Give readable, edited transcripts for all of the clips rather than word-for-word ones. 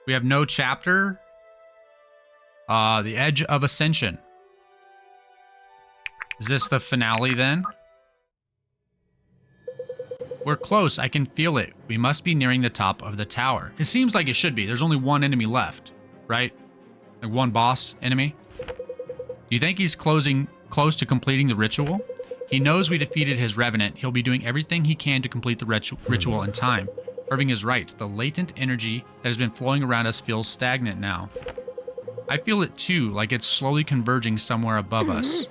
We have no chapter. The Edge of Ascension. Is this the finale then? We're close. I can feel it. We must be nearing the top of the tower. It seems like it should be. There's only one enemy left, right? Like one boss enemy. Do you think he's close to completing the ritual? He knows we defeated his revenant. He'll be doing everything he can to complete the ritual in time. Irving is right. The latent energy that has been flowing around us feels stagnant now. I feel it too, like it's slowly converging somewhere above us.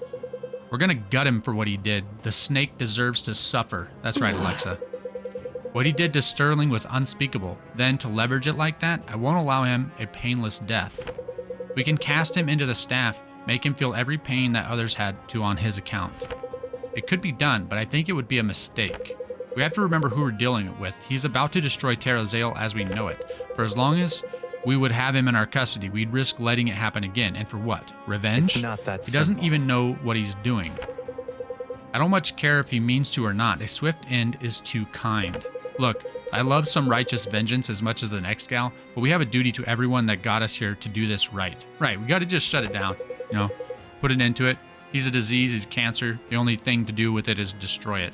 We're gonna gut him for what he did. The snake deserves to suffer. That's right, Alexa. What he did to Sterling was unspeakable. Then, to leverage it like that, I won't allow him a painless death. We can cast him into the staff, make him feel every pain that others had to on his account. It could be done, but I think it would be a mistake. We have to remember who we're dealing with. He's about to destroy Terrazael as we know it. For as long as we would have him in our custody, we'd risk letting it happen again. And for what? Revenge? It's not that He doesn't simple. even know what he's doing. I don't much care if he means to or not. A swift end is too kind. Look, I love some righteous vengeance as much as the next gal, but we have a duty to everyone that got us here to do this right. Right, we gotta just shut it down, you know, put an end to it. He's a disease, he's cancer. The only thing to do with it is destroy it.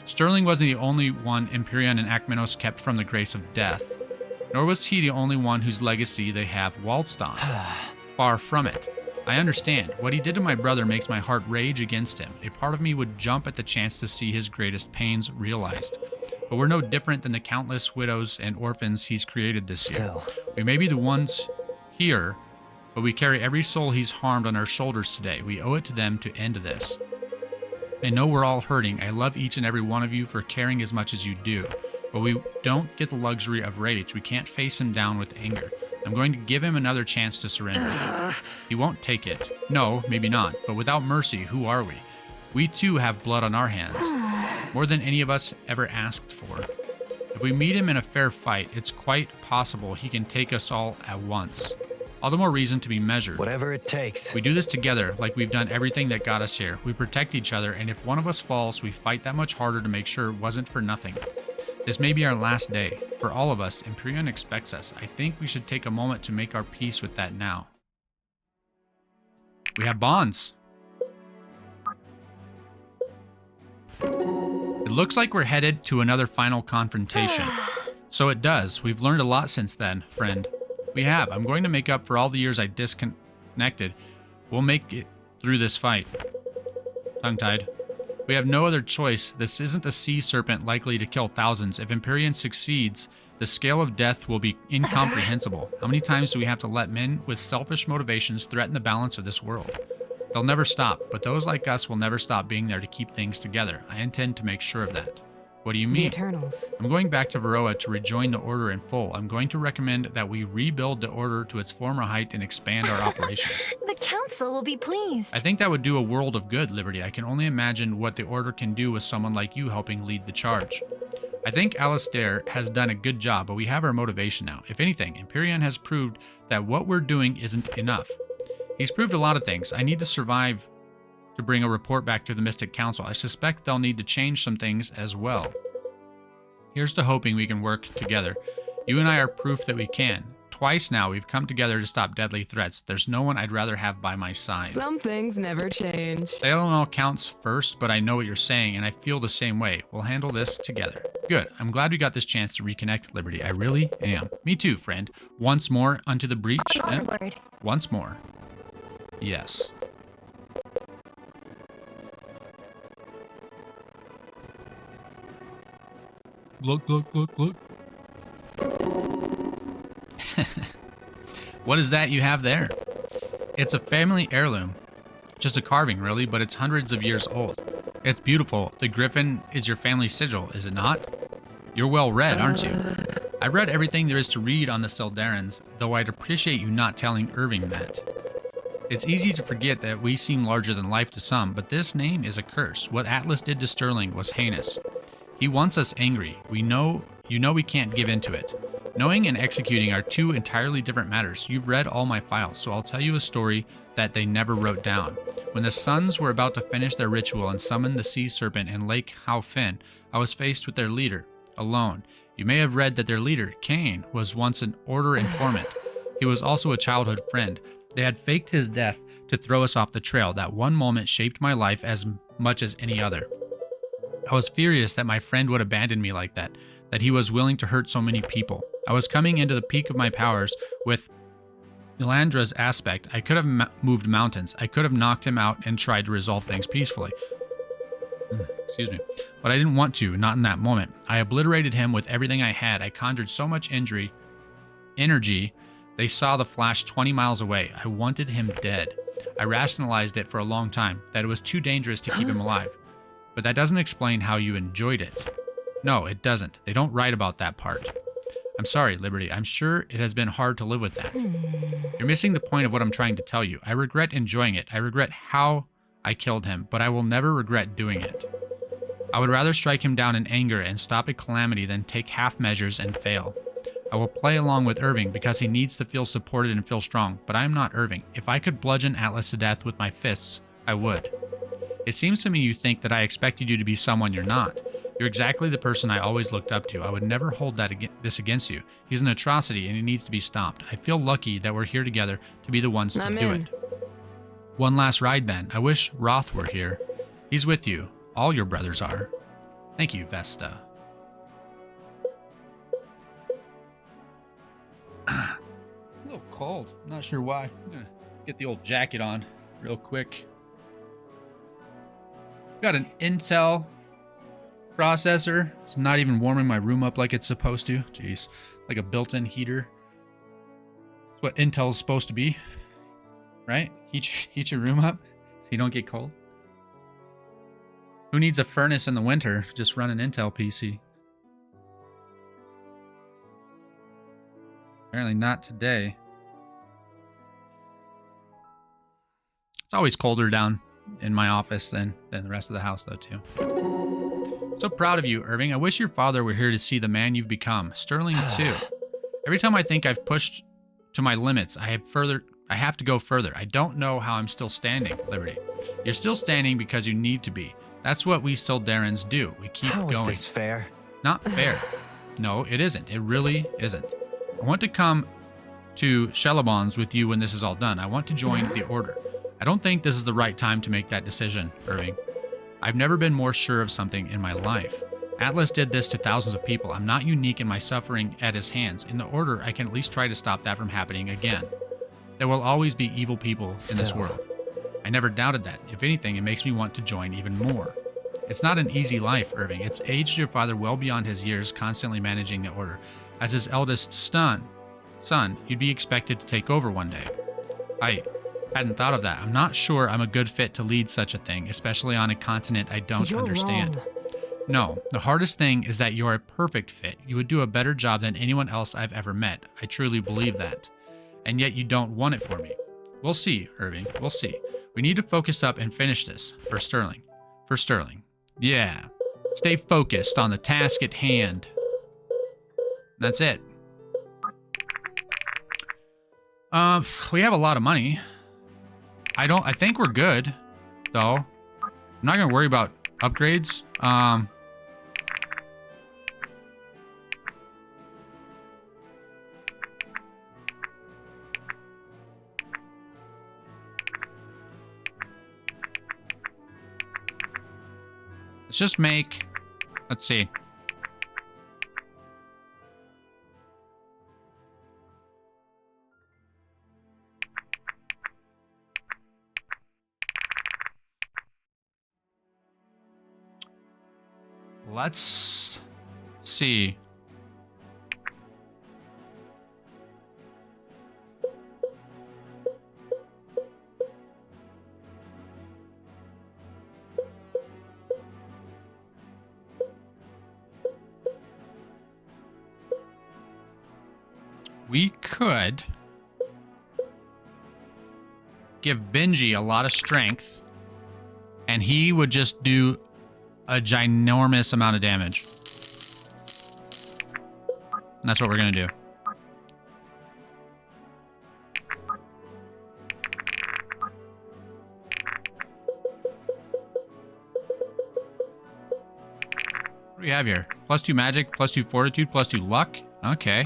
Sterling wasn't the only one Empyrean and Akmenos kept from the grace of death. Nor was he the only one whose legacy they have waltzed on. Far from it. I understand. What he did to my brother makes my heart rage against him. A part of me would jump at the chance to see his greatest pains realized. But we're no different than the countless widows and orphans he's created this year. We may be the ones here, but we carry every soul he's harmed on our shoulders today. We owe it to them to end this. I know we're all hurting. I love each and every one of you for caring as much as you do. But we don't get the luxury of rage. We can't face him down with anger. I'm going to give him another chance to surrender. He won't take it. No, maybe not. But without mercy, who are we? We too have blood on our hands. More than any of us ever asked for. If we meet him in a fair fight, it's quite possible he can take us all at once. All the more reason to be measured. Whatever it takes. We do this together, like we've done everything that got us here. We protect each other, and if one of us falls, we fight that much harder to make sure it wasn't for nothing. This may be our last day. For all of us, Empyrean expects us. I think we should take a moment to make our peace with that now. We have bonds. It looks like we're headed to another final confrontation. So it does. We've learned a lot since then, friend. We have. I'm going to make up for all the years I disconnected. We'll make it through this fight. Tongue-tied. We have no other choice. This isn't a sea serpent likely to kill thousands. If Empyrean succeeds, the scale of death will be incomprehensible. How many times do we have to let men with selfish motivations threaten the balance of this world? They'll never stop, but those like us will never stop being there to keep things together. I intend to make sure of that. What do you mean? The Eternals. I'm going back to Varroa to rejoin the Order in full. I'm going to recommend that we rebuild the Order to its former height and expand our operations. The Council will be pleased. I think that would do a world of good, Liberty. I can only imagine what the Order can do with someone like you helping lead the charge. I think Alistair has done a good job, but we have our motivation now. If anything, Empyrean has proved that what we're doing isn't enough. He's proved a lot of things. I need to survive to bring a report back to the Mystic Council. I suspect they'll need to change some things as well. Here's to hoping we can work together. You and I are proof that we can. Twice now we've come together to stop deadly threats. There's no one I'd rather have by my side. Some things never change. Say counts first, but I know what you're saying, and I feel the same way. We'll handle this together. Good. I'm glad we got this chance to reconnect, Liberty. I really am. Me too, friend. Once more unto the breach. Onward. Once more. Yes. Look. What is that you have there? It's a family heirloom. Just a carving, really, but it's hundreds of years old. It's beautiful. The griffin is your family sigil, is it not? You're well read, aren't you? I've read everything there is to read on the Seldarans, though I'd appreciate you not telling Irving that. It's easy to forget that we seem larger than life to some, but this name is a curse. What Atlas did to Sterling was heinous. He wants us angry. You know we can't give in to it. Knowing and executing are two entirely different matters. You've read all my files, so I'll tell you a story that they never wrote down. When the Suns were about to finish their ritual and summon the sea serpent in Lake Haofin, I was faced with their leader, alone. You may have read that their leader, Cain, was once an Order informant. He was also a childhood friend. They had faked his death to throw us off the trail. That one moment shaped my life as much as any other. I was furious that my friend would abandon me like that he was willing to hurt so many people. I was coming into the peak of my powers with Elandra's aspect. I could have moved mountains. I could have knocked him out and tried to resolve things peacefully. Excuse me. But I didn't want to, not in that moment. I obliterated him with everything I had. I conjured so much energy, they saw the flash 20 miles away. I wanted him dead. I rationalized it for a long time, that it was too dangerous to keep him alive. But that doesn't explain how you enjoyed it. No, it doesn't. They don't write about that part. I'm sorry, Liberty. I'm sure it has been hard to live with that. You're missing the point of what I'm trying to tell you. I regret enjoying it. I regret how I killed him, but I will never regret doing it. I would rather strike him down in anger and stop a calamity than take half measures and fail. I will play along with Irving because he needs to feel supported and feel strong, but I am not Irving. If I could bludgeon Atlas to death with my fists, I would. It seems to me you think that I expected you to be someone you're not. You're exactly the person I always looked up to. I would never hold this against you. He's an atrocity and he needs to be stopped. I feel lucky that we're here together to be the ones to do it. One last ride then. I wish Roth were here. He's with you. All your brothers are. Thank you, Vesta. A little cold. I'm not sure why. I'm gonna get the old jacket on real quick. Got an Intel processor. It's not even warming my room up like it's supposed to. Jeez. Like a built-in heater. That's what Intel's supposed to be. Right? Heat your room up so you don't get cold. Who needs a furnace in the winter? Just run an Intel PC. Apparently not today. It's always colder down in my office than the rest of the house, though, too. So proud of you, Irving. I wish your father were here to see the man you've become. Sterling, too. Every time I think I've pushed to my limits, I have to go further. I don't know how I'm still standing, Liberty. You're still standing because you need to be. That's what we Sildarans do. We keep going. How is this fair? Not fair. No, it isn't. It really isn't. I want to come to Shelabons with you when this is all done. I want to join the Order. I don't think this is the right time to make that decision, Irving. I've never been more sure of something in my life. Atlas did this to thousands of people. I'm not unique in my suffering at his hands. In the Order, I can at least try to stop that from happening again. There will always be evil people in this world. I never doubted that. If anything, it makes me want to join even more. It's not an easy life, Irving. It's aged your father well beyond his years, constantly managing the Order. As his eldest son, you'd be expected to take over one day. I hadn't thought of that. I'm not sure I'm a good fit to lead such a thing, especially on a continent I don't understand. Wrong. No, the hardest thing is that you're a perfect fit. You would do a better job than anyone else I've ever met. I truly believe that. And yet you don't want it for me. We'll see, Irving. We'll see. We need to focus up and finish this. For Sterling. For Sterling. Yeah. Stay focused on the task at hand. That's it. We have a lot of money. I think we're good, though. I'm not gonna worry about upgrades. Let's just make, let's see. Let's see. We could give Benji a lot of strength, and he would just do a ginormous amount of damage. And that's what we're gonna do. we have here? +2 magic, +2 fortitude, +2 luck. Okay.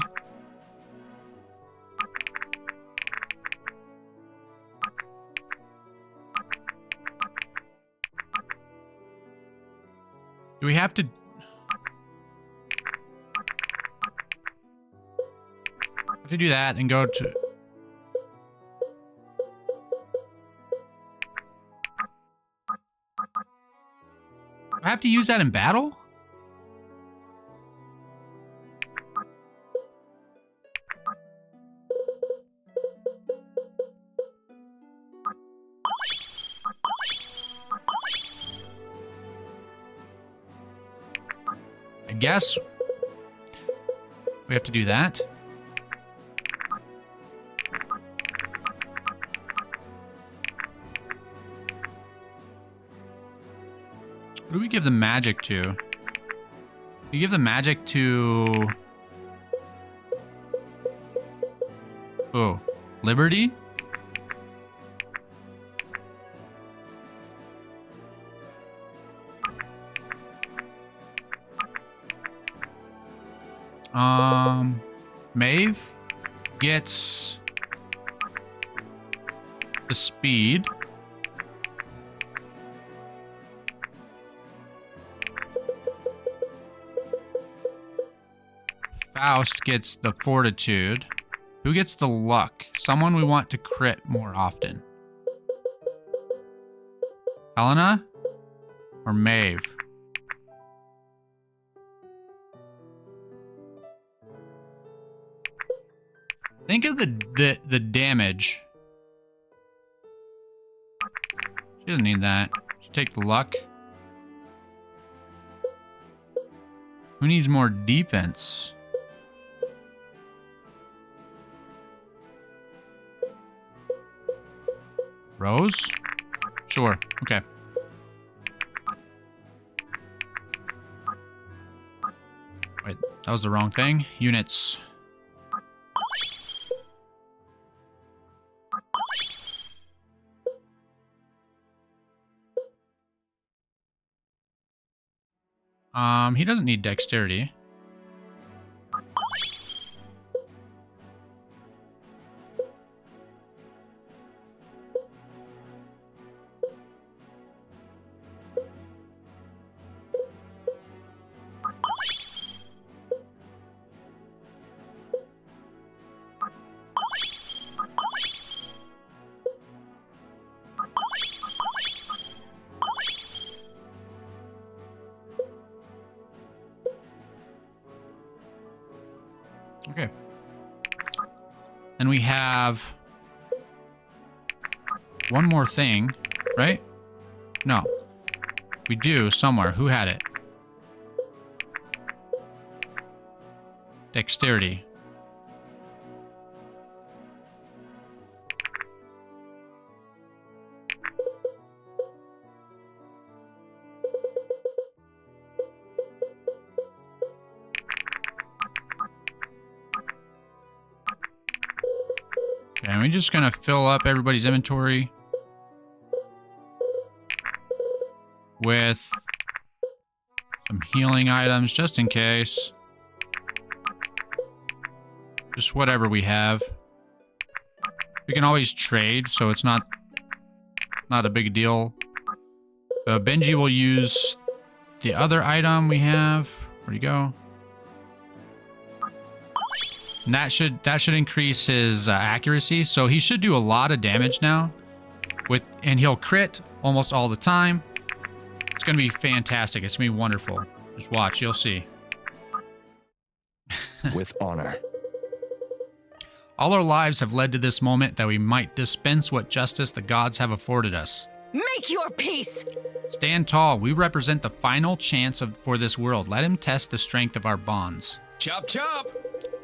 Do we have to... have to do that and go to... I have to use that in battle? I guess we have to do that. Who do we give the magic to? We give the magic to... oh, Liberty? Maeve gets the speed. Faust gets the fortitude. Who gets the luck? Someone we want to crit more often. Helena or Maeve? Think of the damage. She doesn't need that. She'll take the luck. Who needs more defense? Rose? Sure. Okay. Wait, that was the wrong thing. Units. He doesn't need dexterity. Okay. And we have one more thing, right? No. We do somewhere. Who had it? Dexterity. And we're just gonna fill up everybody's inventory with some healing items just in case. Just whatever we have. We can always trade, so it's not a big deal. Benji will use the other item we have. Where'd he go? And that should increase his accuracy, so he should do a lot of damage now. And he'll crit almost all the time. It's gonna be fantastic. It's gonna be wonderful. Just watch, you'll see. With honor. All our lives have led to this moment that we might dispense what justice the gods have afforded us. Make your peace! Stand tall. We represent the final chance for this world. Let him test the strength of our bonds. Chop chop!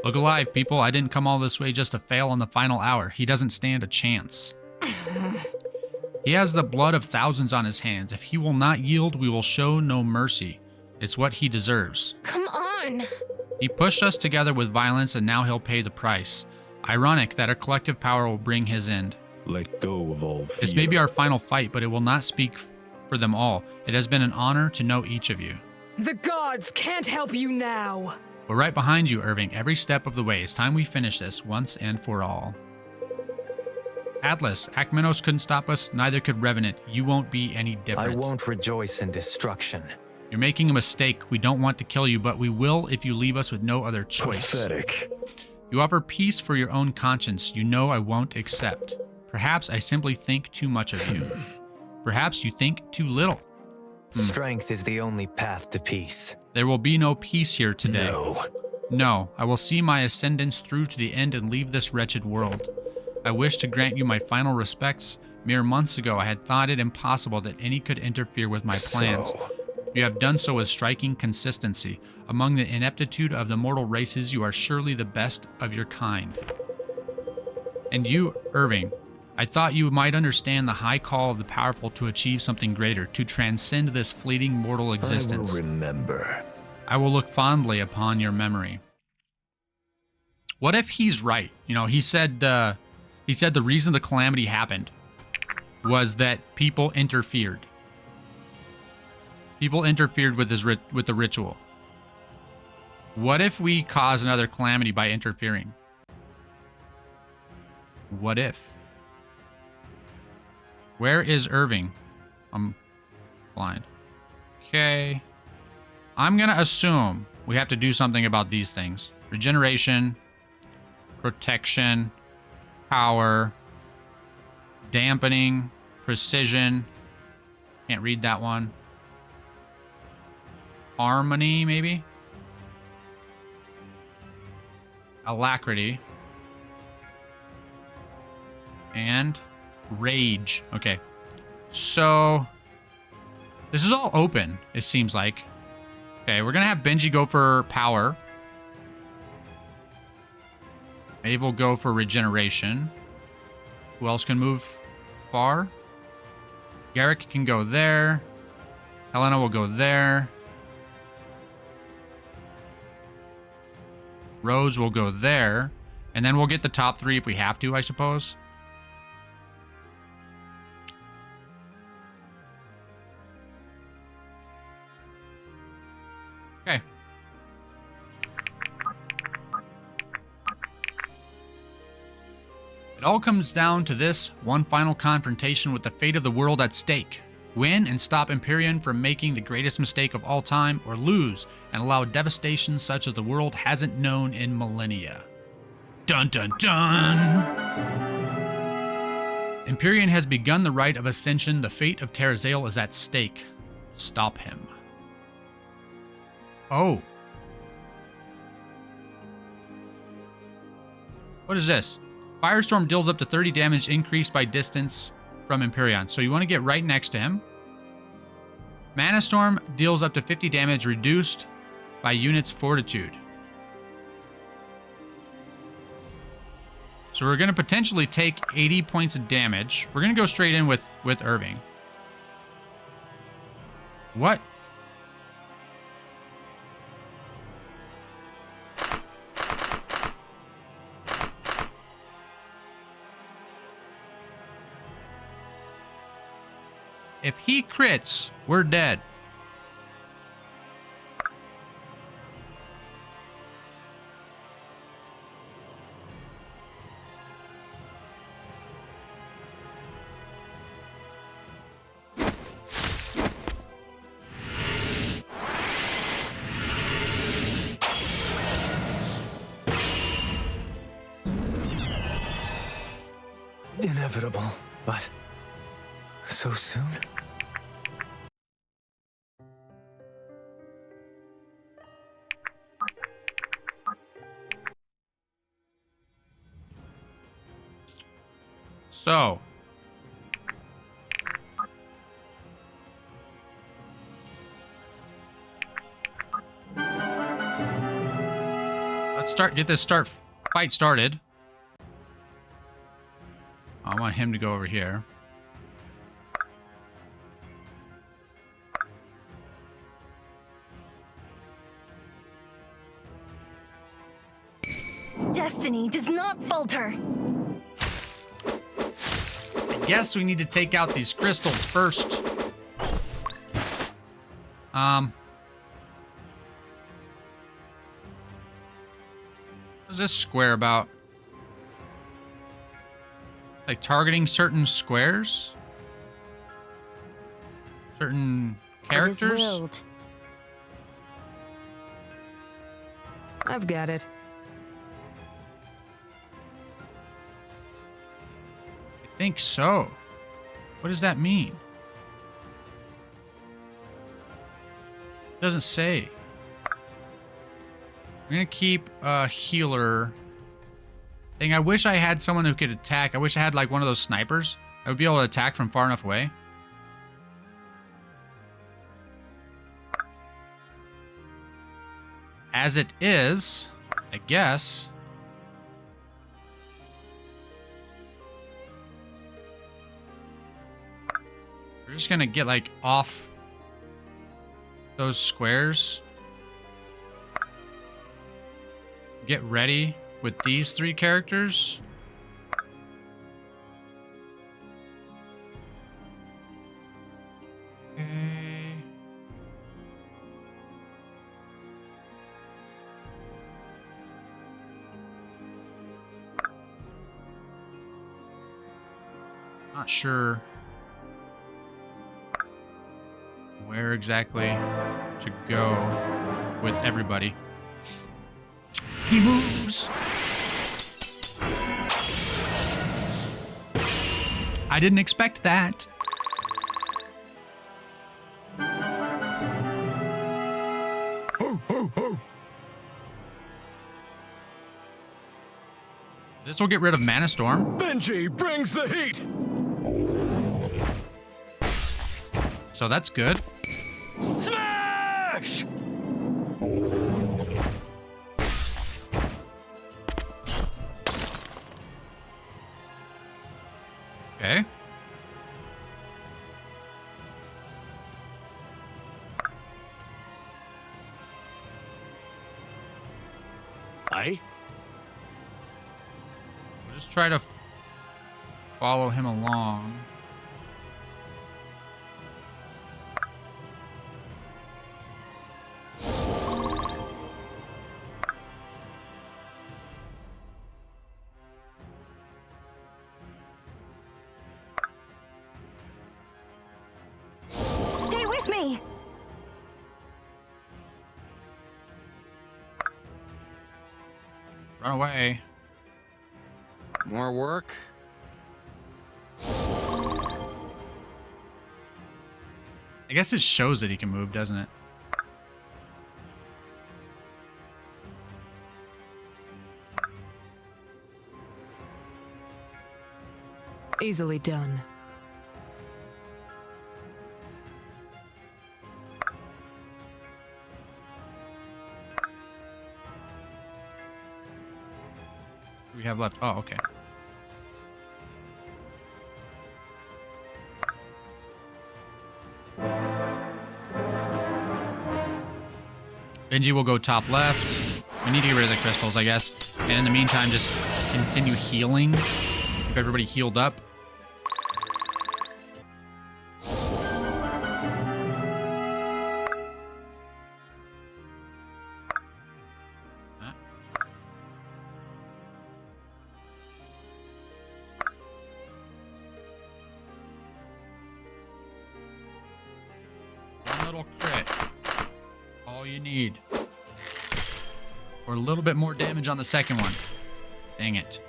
Look alive, people. I didn't come all this way just to fail on the final hour. He doesn't stand a chance. He has the blood of thousands on his hands. If he will not yield, we will show no mercy. It's what he deserves. Come on! He pushed us together with violence, and now he'll pay the price. Ironic that our collective power will bring his end. Let go of all fear. This may be our final fight, but it will not speak for them all. It has been an honor to know each of you. The gods can't help you now. We're right behind you, Irving, every step of the way. It's time we finish this once and for all. Atlas, Akmenos couldn't stop us, neither could Revenant. You won't be any different. I won't rejoice in destruction. You're making a mistake. We don't want to kill you, but we will if you leave us with no other choice. Pathetic. You offer peace for your own conscience. You know I won't accept. Perhaps I simply think too much of you. Perhaps you think too little. Strength is the only path to peace. There will be no peace here today. No. No, I will see my ascendance through to the end and leave this wretched world. I wish to grant you my final respects. Mere months ago, I had thought it impossible that any could interfere with my plans. So, You have done so with striking consistency. Among the ineptitude of the mortal races, you are surely the best of your kind. And you, Irving, I thought you might understand the high call of the powerful to achieve something greater, to transcend this fleeting mortal existence. I will remember. I will look fondly upon your memory. What if he's right? You know, he said the reason the calamity happened was that people interfered. People interfered with with the ritual. What if we cause another calamity by interfering? What if? Where is Irving? I'm blind. Okay. I'm going to assume we have to do something about these things. Regeneration, protection, power, dampening, precision. Can't read that one. Harmony, maybe? Alacrity. And rage. Okay. So, this is all open, it seems like. Okay, we're going to have Benji go for power. Maeve will go for regeneration. Who else can move far? Garrick can go there. Helena will go there. Rose will go there. And then we'll get the top three if we have to, I suppose. Okay. It all comes down to this one final confrontation with the fate of the world at stake. Win and stop Empyrean from making the greatest mistake of all time, or lose and allow devastation such as the world hasn't known in millennia. Dun dun dun! Empyrean has begun the rite of ascension. The fate of Terrazael is at stake. Stop him. Oh. What is this? Firestorm deals up to 30 damage increased by distance from Empyrean. So you want to get right next to him. Mana Storm deals up to 50 damage reduced by unit's fortitude. So we're going to potentially take 80 points of damage. We're going to go straight in with Irving. What? If he crits, we're dead. Inevitable, but so soon? So, let's get this fight started. I want him to go over here. Destiny does not falter. I guess we need to take out these crystals first. What's this square about? Like targeting certain squares? Certain characters? It is willed. I've got it. I think so. What does that mean? Doesn't say. I'm gonna keep a healer. Thing. I wish I had someone who could attack. I wish I had like one of those snipers. I would be able to attack from far enough away. As it is, I guess. We're just gonna get like off those squares. Get ready with these three characters. Okay. Not sure where exactly to go with everybody. He moves. I didn't expect that. Ho, ho, ho! This will get rid of Mana Storm. Benji brings the heat! So that's good. Smash! Okay. Aye? We'll just try to follow him along. Stay with me! Run away. More work? I guess it shows that he can move, doesn't it? Easily done. What do we have left? Oh, okay. Benji will go top left. We need to get rid of the crystals, I guess. And in the meantime, just continue healing. Keep everybody healed up. One little crit. All you need. Or a little bit more damage on the second one. Dang it.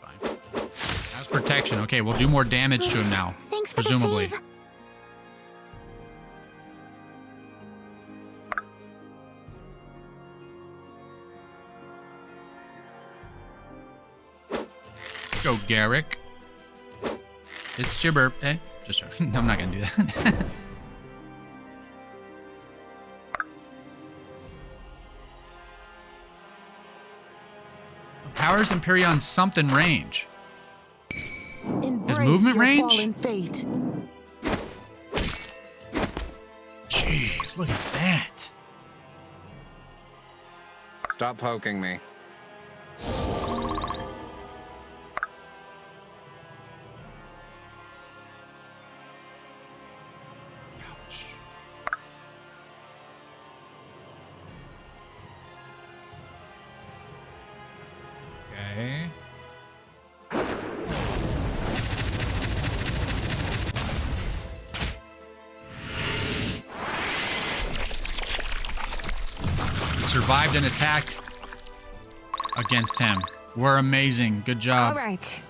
Fine. That's protection. Okay, we'll do more damage to him now. Thanks for presumably. the save. Go, Garrick. It's your birthday. Just joking. I'm not gonna do that. Powers Empyrean something range. Embrace movement your range? fallen fate. Jeez, look at that. Stop poking me. Okay. Survived an attack against him. We're amazing. Good job. All right.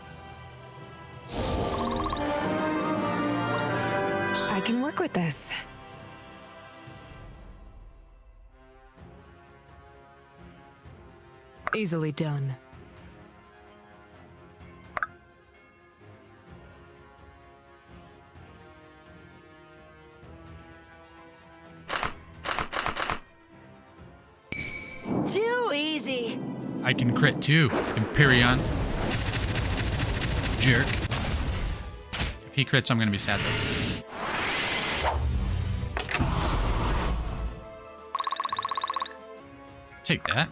I can work with this. Easily done. Too easy. I can crit too. Empyrean. Jerk. If he crits, I'm going to be sad though. Take that.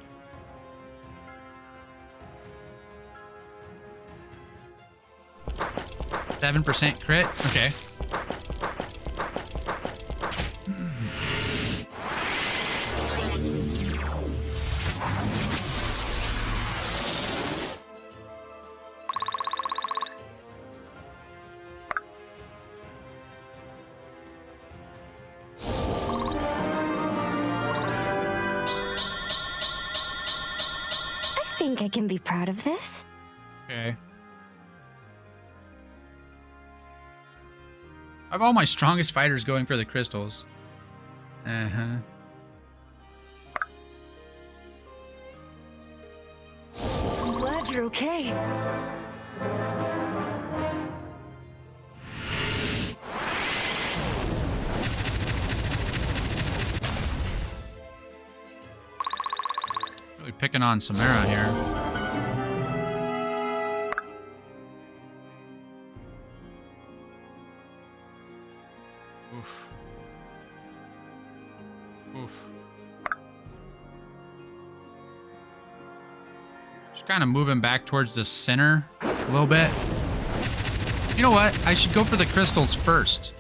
%7 crit. Okay. I think I can be proud of this. Okay. I have all my strongest fighters going for the crystals. Uh-huh. I'm glad you're okay. Really picking on Samara here. Oof. Oof. Just kind of moving back towards the center a little bit. You know what? I should go for the crystals first.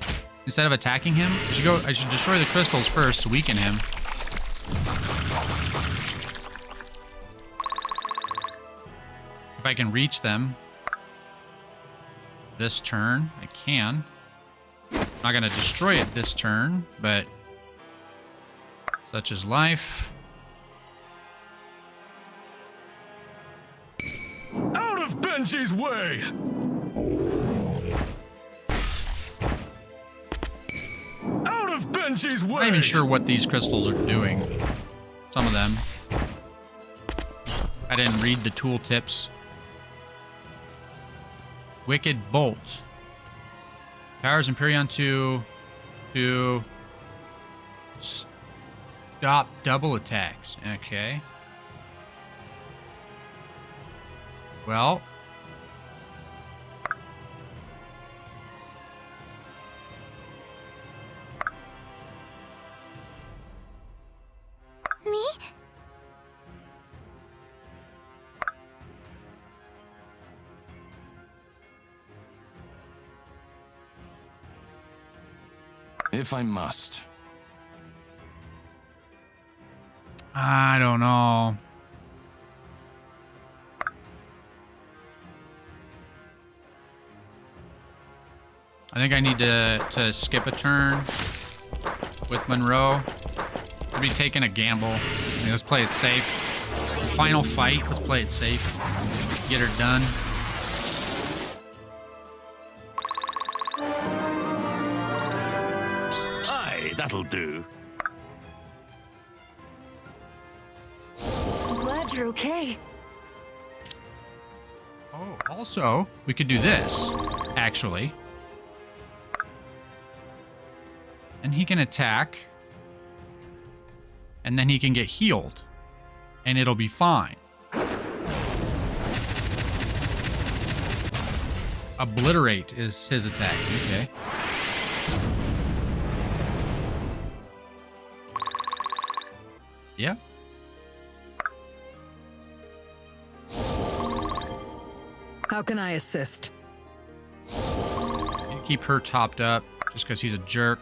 Instead of attacking him, I should destroy the crystals first to weaken him. If I can reach them this turn, I can. I'm not going to destroy it this turn, but such is life. Out of Benji's way! Out of Benji's way! I'm not even sure what these crystals are doing. Some of them. I didn't read the tooltips. Wicked Bolt. Powers Empyrean to stop double attacks. Okay. Well. Me? If I must. I don't know. I think I need to skip a turn with Monroe. I'll be taking a gamble. I mean, let's play it safe. Final fight. Let's play it safe. Get her done. Aye, that'll do. I'm glad you're okay. Oh, also, we could do this, actually. And he can attack. And then he can get healed. And it'll be fine. Obliterate is his attack. Okay. Yeah. How can I assist? Keep her topped up just because he's a jerk.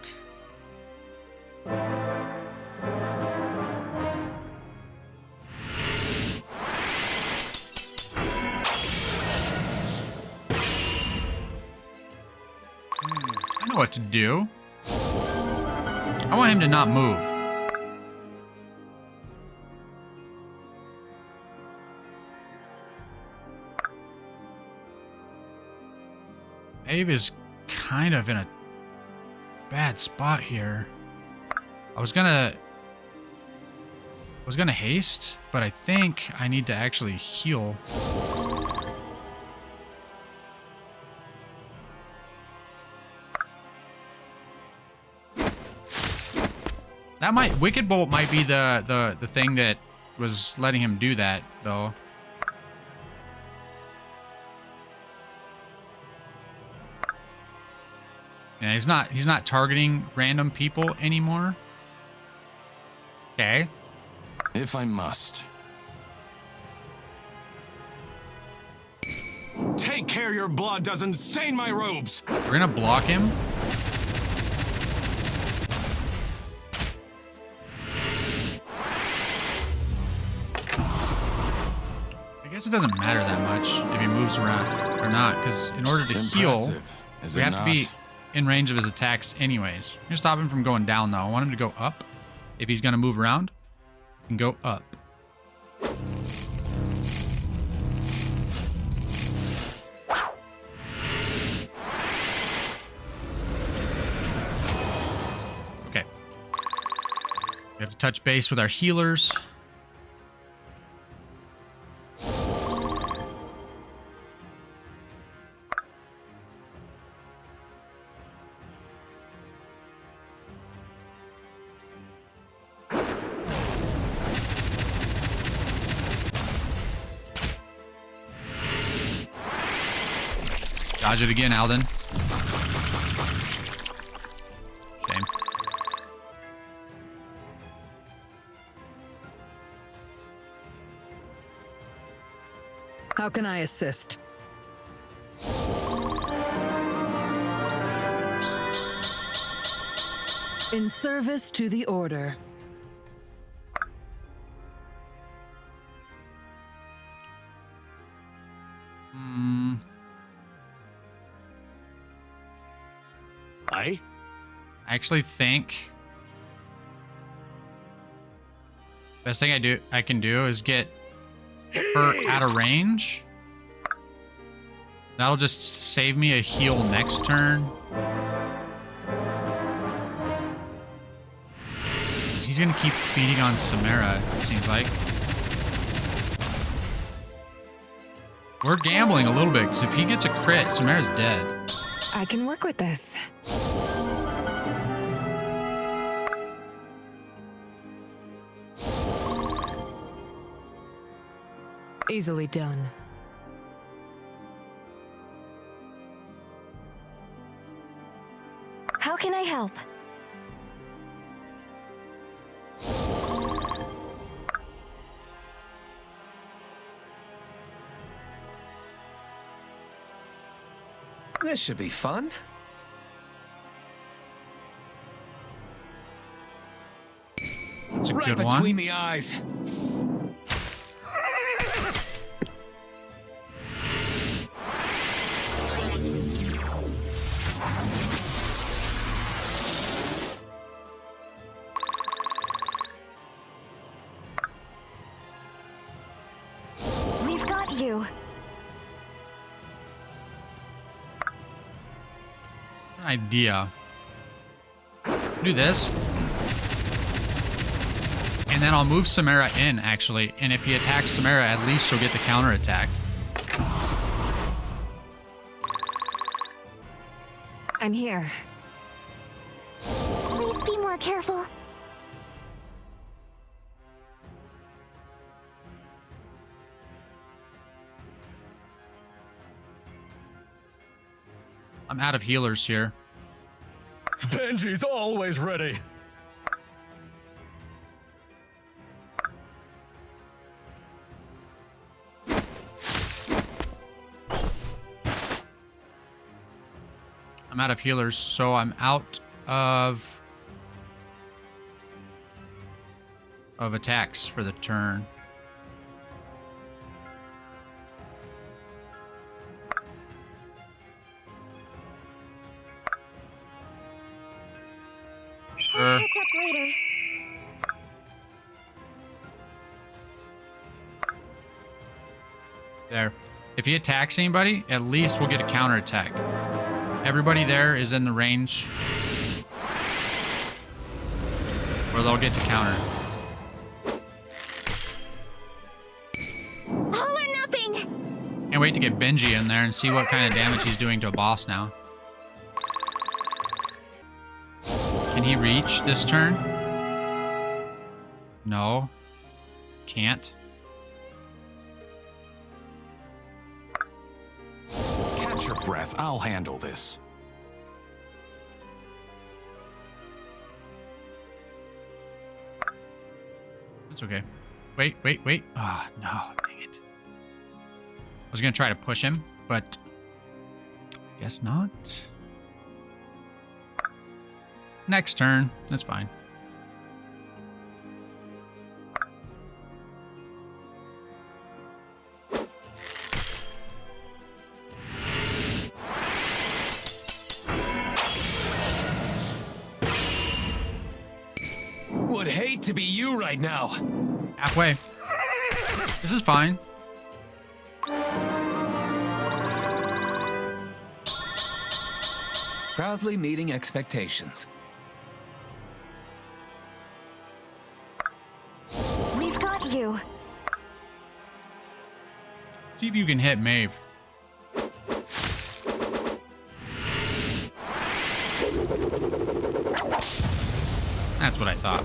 know what to do. I want him to not move. Ave is kind of in a bad spot here. I was gonna haste, but I think I need to actually heal. That might Wicked Bolt might be the thing that was letting him do that, though. Yeah, he's not targeting random people anymore. Okay. If I must. Take care your blood doesn't stain my robes. We're gonna block him. I guess it doesn't matter that much if he moves around or not, because in order to heal, Impressive, is we it have not? to be in range of his attacks anyways. I'm gonna stop him from going down though. I want him to go up. If he's gonna move around, he can go up. Okay. We have to touch base with our healers. Dodge it again, Alden. Shame. How can I assist? In service to the Order. I? I actually think best thing I can do is get her out of range. That'll just save me a heal next turn. He's gonna keep beating on Samara, it seems like. We're gambling a little bit, because if he gets a crit, Samara's dead. I can work with this. Easily done. How can I help? This should be fun. That's a Right good between one. the eyes. We've got you. Idea. Do this. And then I'll move Samara in, actually. And if he attacks Samara, at least she'll get the counter attack. I'm here. Please be more careful. I'm out of healers here. Benji's always ready. I'm out of healers, so I'm out of attacks for the turn. Later. There. If he attacks anybody, at least we'll get a counterattack. Everybody there is in the range where they'll get to counter. All or nothing! Can't wait to get Benji in there and see what kind of damage he's doing to a boss now. Can he reach this turn? No. Can't. Catch your breath. I'll handle this. It's okay. Wait. Ah, no, dang it. I was gonna try to push him, but guess not. Next turn. That's fine. Would hate to be you right now. Halfway. This is fine. Proudly meeting expectations. We've got you. See if you can hit Maeve. That's what I thought.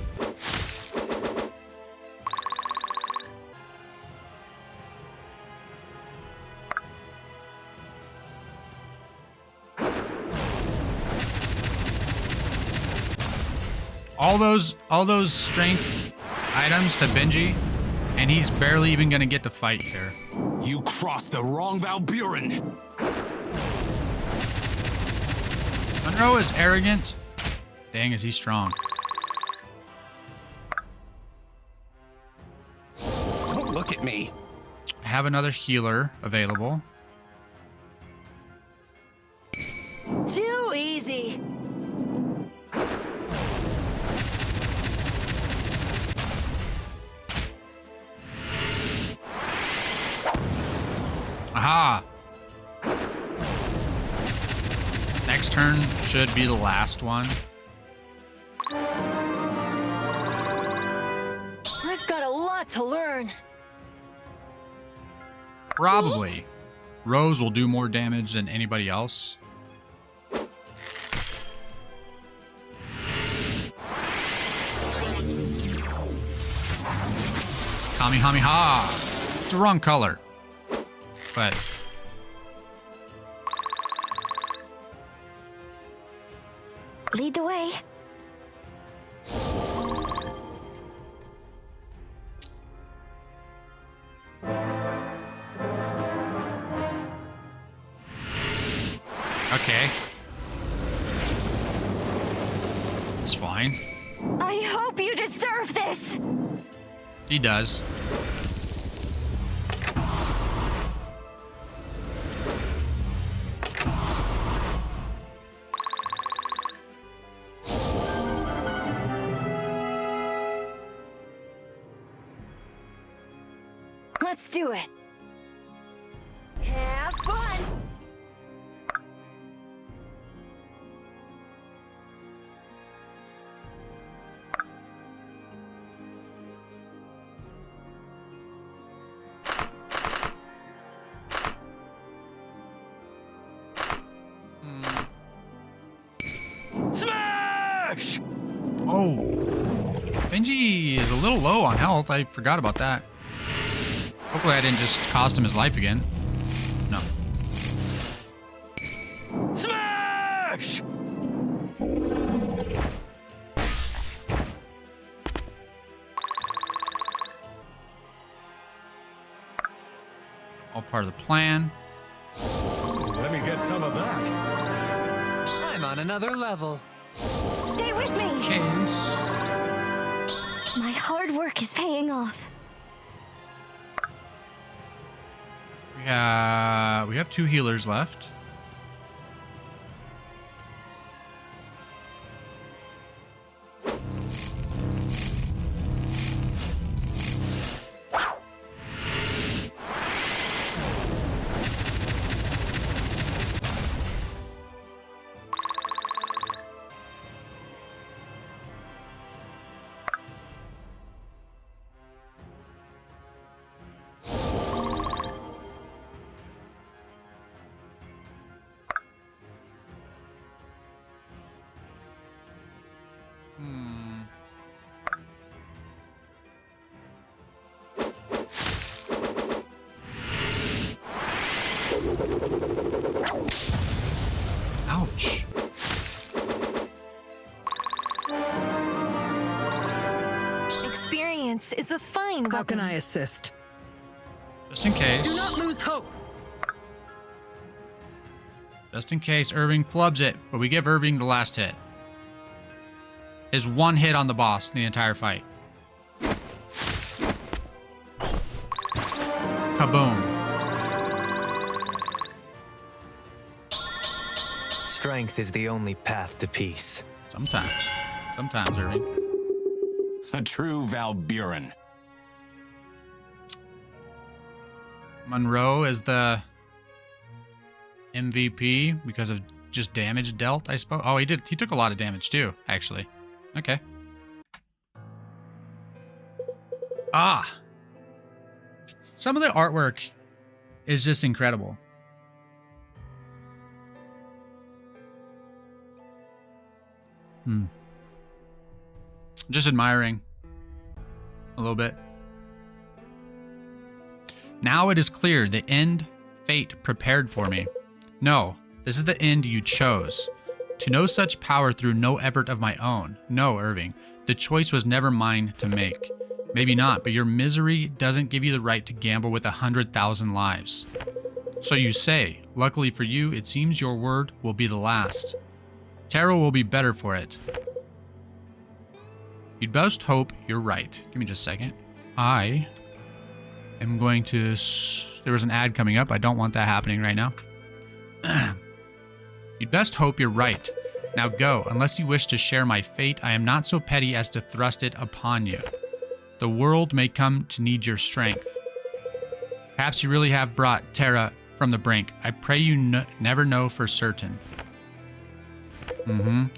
All those strength items to Benji, and he's barely even gonna get to fight here. You crossed the wrong Valburin. Monroe is arrogant. Dang, is he strong. Don't look at me. I have another healer available. Too easy. Aha! Next turn should be the last one. I've got a lot to learn. Probably. Rose will do more damage than anybody else. Kamehameha! It's the wrong color. But Lead the way. okay. It's fine. I hope you deserve this. He does. Let's do it. Have fun. Smash! Oh. Benji is a little low on health. I forgot about that. Hopefully I didn't just cost him his life again. No. Smash! All part of the plan. Let me get some of that. I'm on another level. Stay with me. Case. My hard work is paying off. We have 2 healers left. Ouch. Experience is a fine weapon. How can I assist? Just in case. Do not lose hope. Just in case Irving flubs it, but we give Irving the last hit. His one hit on the boss in the entire fight. Kaboom. Strength is the only path to peace. Sometimes. Sometimes, Irving. A true Valburan. Monroe is the MVP because of just damage dealt, I suppose. Oh, he took a lot of damage too, actually. Okay. Ah. Some of the artwork is just incredible. Just admiring a little bit. Now it is clear the end fate prepared for me. No, this is the end you chose. To know such power through no effort of my own. No, Irving, the choice was never mine to make. Maybe not, but your misery doesn't give you the right to gamble with 100,000 lives. So you say. Luckily for you, it seems your word will be the last. Terra will be better for it. You'd best hope you're right. Give me just a second. I am going to... There was an ad coming up. I don't want that happening right now. You'd best hope you're right. Now go. Unless you wish to share my fate, I am not so petty as to thrust it upon you. The world may come to need your strength. Perhaps you really have brought Terra from the brink. I pray you never know for certain.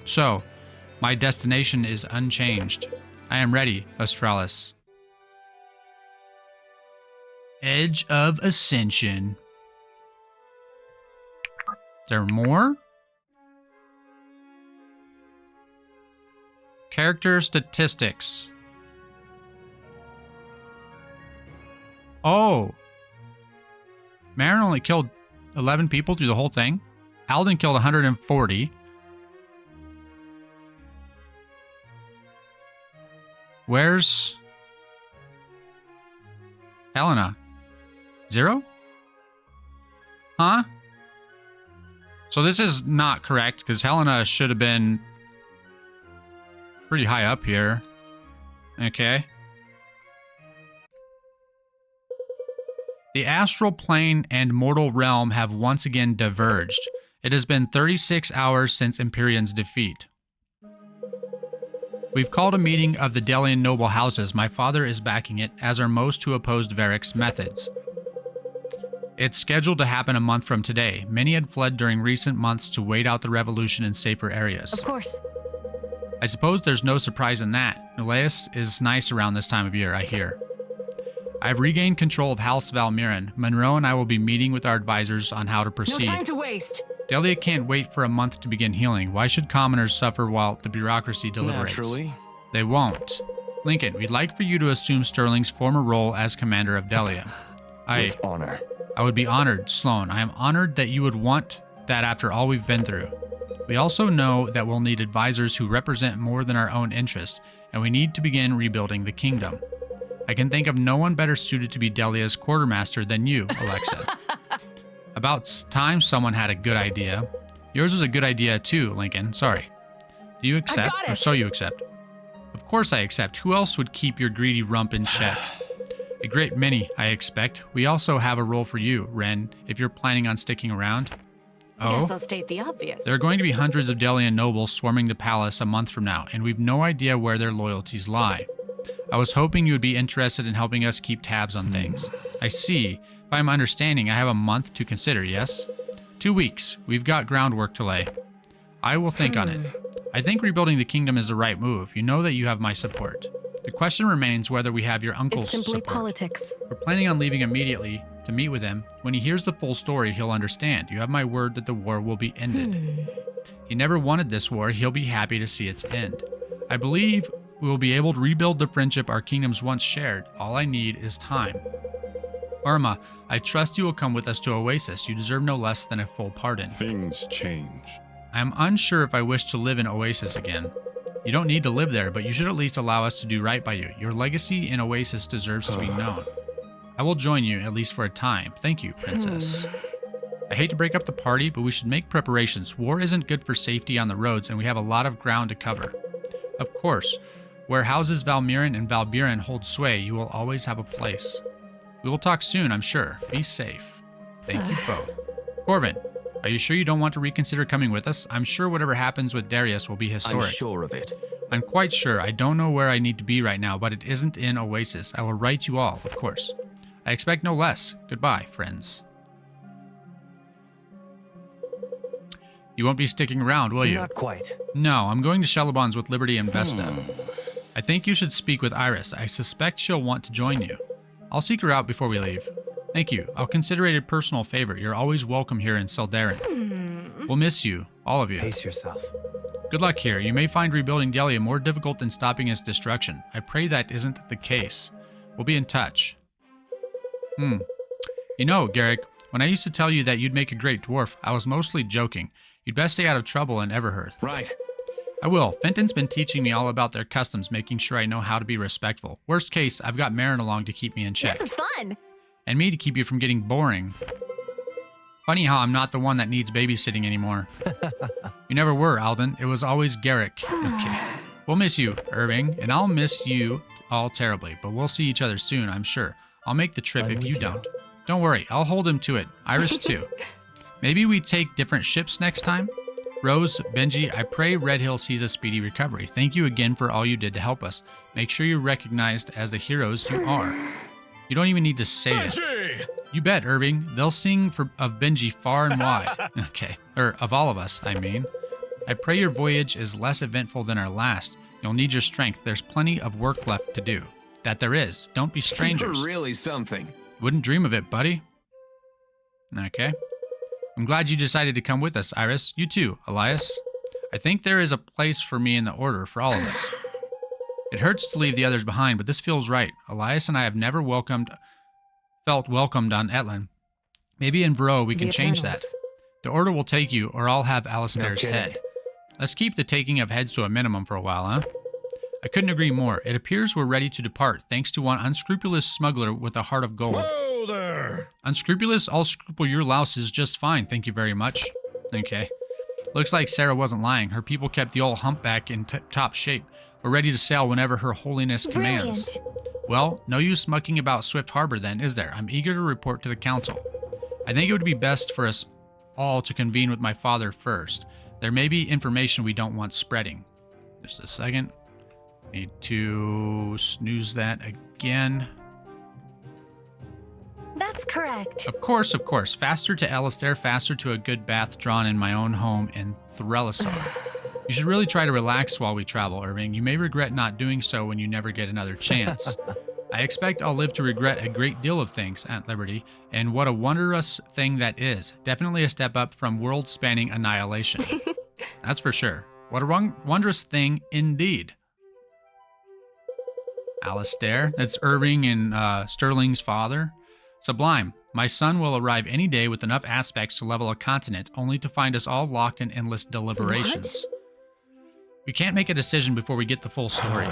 So, my destination is unchanged. I am ready, Australis. Edge of Ascension. Is there more? Character statistics. Oh. Marin only killed 11 people through the whole thing. Alden killed 140. Where's Helena? 0? Huh? So this is not correct because Helena should have been pretty high up here. Okay. The astral plane and mortal realm have once again diverged. It has been 36 hours since Empyrean's defeat. We've called a meeting of the Delian noble houses. My father is backing it, as are most who opposed Varric's methods. It's scheduled to happen a month from today. Many had fled during recent months to wait out the revolution in safer areas. Of course. I suppose there's no surprise in that. Neleus is nice around this time of year, I hear. I've regained control of House Valmiran. Monroe and I will be meeting with our advisors on how to proceed. No time to waste. Delia can't wait for a month to begin healing. Why should commoners suffer while the bureaucracy deliberates? Naturally. They won't. Lincoln, we'd like for you to assume Sterling's former role as commander of Delia. With honor. I would be honored, Sloan. I am honored that you would want that after all we've been through. We also know that we'll need advisors who represent more than our own interests, and we need to begin rebuilding the kingdom. I can think of no one better suited to be Delia's quartermaster than you, Alexa. About time someone had a good idea. Yours was a good idea too, Lincoln. Sorry. Do you accept? got Or it. so you accept. Of course I accept. Who else would keep your greedy rump in check? A great many, I expect. We also have a role for you, Ren, if you're planning on sticking around. I guess Oh? I'll state the obvious. There are going to be hundreds of Delian nobles swarming the palace a month from now, and we've no idea where their loyalties lie. I was hoping you would be interested in helping us keep tabs on things. I see. If I'm understanding, I have a month to consider, yes? 2 weeks. We've got groundwork to lay. I will think on it. I think rebuilding the kingdom is the right move. You know that you have my support. The question remains whether we have your uncle's It's simply support. politics. We're planning on leaving immediately to meet with him. When he hears the full story, he'll understand. You have my word that the war will be ended. He never wanted this war. He'll be happy to see its end. I believe we will be able to rebuild the friendship our kingdoms once shared. All I need is time. Irma, I trust you will come with us to Oasis. You deserve no less than a full pardon. Things change. I'm unsure if I wish to live in Oasis again. You don't need to live there, but you should at least allow us to do right by you. Your legacy in Oasis deserves to be known. I will join you, at least for a time. Thank you, Princess. I hate to break up the party, but we should make preparations. War isn't good for safety on the roads, and we have a lot of ground to cover. Of course, where houses Valmiran and Valburen hold sway, you will always have a place. We will talk soon, I'm sure. Be safe. Thank you both. Corvin, are you sure you don't want to reconsider coming with us? I'm sure whatever happens with Darius will be historic. I'm sure of it. I'm quite sure. I don't know where I need to be right now, but it isn't in Oasis. I will write you all, of course. I expect no less. Goodbye, friends. You won't be sticking around, will you? Not quite. No, I'm going to Shelobon's with Liberty and Vesta. I think you should speak with Iris. I suspect she'll want to join you. I'll seek her out before we leave. Thank you. I'll consider it a personal favor. You're always welcome here in Seldarin. We'll miss you, all of you. Pace yourself. Good luck here. You may find rebuilding Delia more difficult than stopping its destruction. I pray that isn't the case. We'll be in touch. You know, Garrick, when I used to tell you that you'd make a great dwarf, I was mostly joking. You'd best stay out of trouble in Everhearth. Right. I will. Fenton's been teaching me all about their customs, making sure I know how to be respectful. Worst case, I've got Marin along to keep me in check. This is fun. And me to keep you from getting boring. Funny how I'm not the one that needs babysitting anymore. You never were, Alden. It was always Garrick. Okay. We'll miss you, Irving, and I'll miss you all terribly, but we'll see each other soon, I'm sure. I'll make the trip if you don't. Don't worry, I'll hold him to it. Iris too. Maybe we take different ships next time? Rose, Benji, I pray Red Hill sees a speedy recovery. Thank you again for all you did to help us. Make sure you're recognized as the heroes you are. You don't even need to say it. You bet, Irving. They'll sing of Benji far and wide. Okay. Or of all of us, I mean. I pray your voyage is less eventful than our last. You'll need your strength. There's plenty of work left to do. That there is. Don't be strangers. You're really something. Wouldn't dream of it, buddy. Okay. I'm glad you decided to come with us, Iris. You too, Elias. I think there is a place for me in the Order for all of us. It hurts to leave the others behind, but this feels right. Elias and I have never felt welcomed on Etlan. Maybe in Vero we can change that. The Order will take you, or I'll have Alistair's head. Let's keep the taking of heads to a minimum for a while, huh? I couldn't agree more. It appears we're ready to depart, thanks to one unscrupulous smuggler with a heart of gold. Whoa there! Unscrupulous? I'll scruple your louse is just fine, thank you very much. Okay. Looks like Sarah wasn't lying. Her people kept the old humpback in top shape. We're ready to sail whenever Her Holiness commands. Well, no use mucking about Swift Harbor then, is there? I'm eager to report to the council. I think it would be best for us all to convene with my father first. There may be information we don't want spreading. Just a second. Need to snooze that again. That's correct. Of course, of course. Faster to Alistair, faster to a good bath drawn in my own home in Terrazael. You should really try to relax while we travel, Irving. You may regret not doing so when you never get another chance. I expect I'll live to regret a great deal of things, Aunt Liberty, and what a wondrous thing that is. Definitely a step up from world-spanning annihilation. That's for sure. What a wondrous thing indeed. Alistair, that's Irving and Sterling's father. Sublime. My son will arrive any day with enough aspects to level a continent, only to find us all locked in endless deliberations. What? We can't make a decision before we get the full story.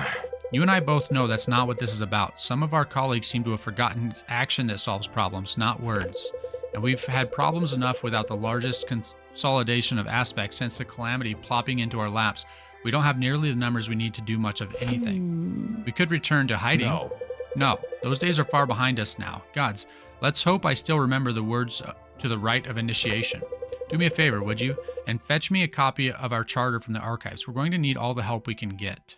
You and I both know that's not what this is about. Some of our colleagues seem to have forgotten it's action that solves problems, not words. And we've had problems enough without the largest consolidation of aspects since the calamity plopping into our laps. We don't have nearly the numbers we need to do much of anything. We could return to hiding. No, those days are far behind us now. Gods, let's hope I still remember the words to the rite of initiation. Do me a favor, would you? And fetch me a copy of our charter from the archives. We're going to need all the help we can get.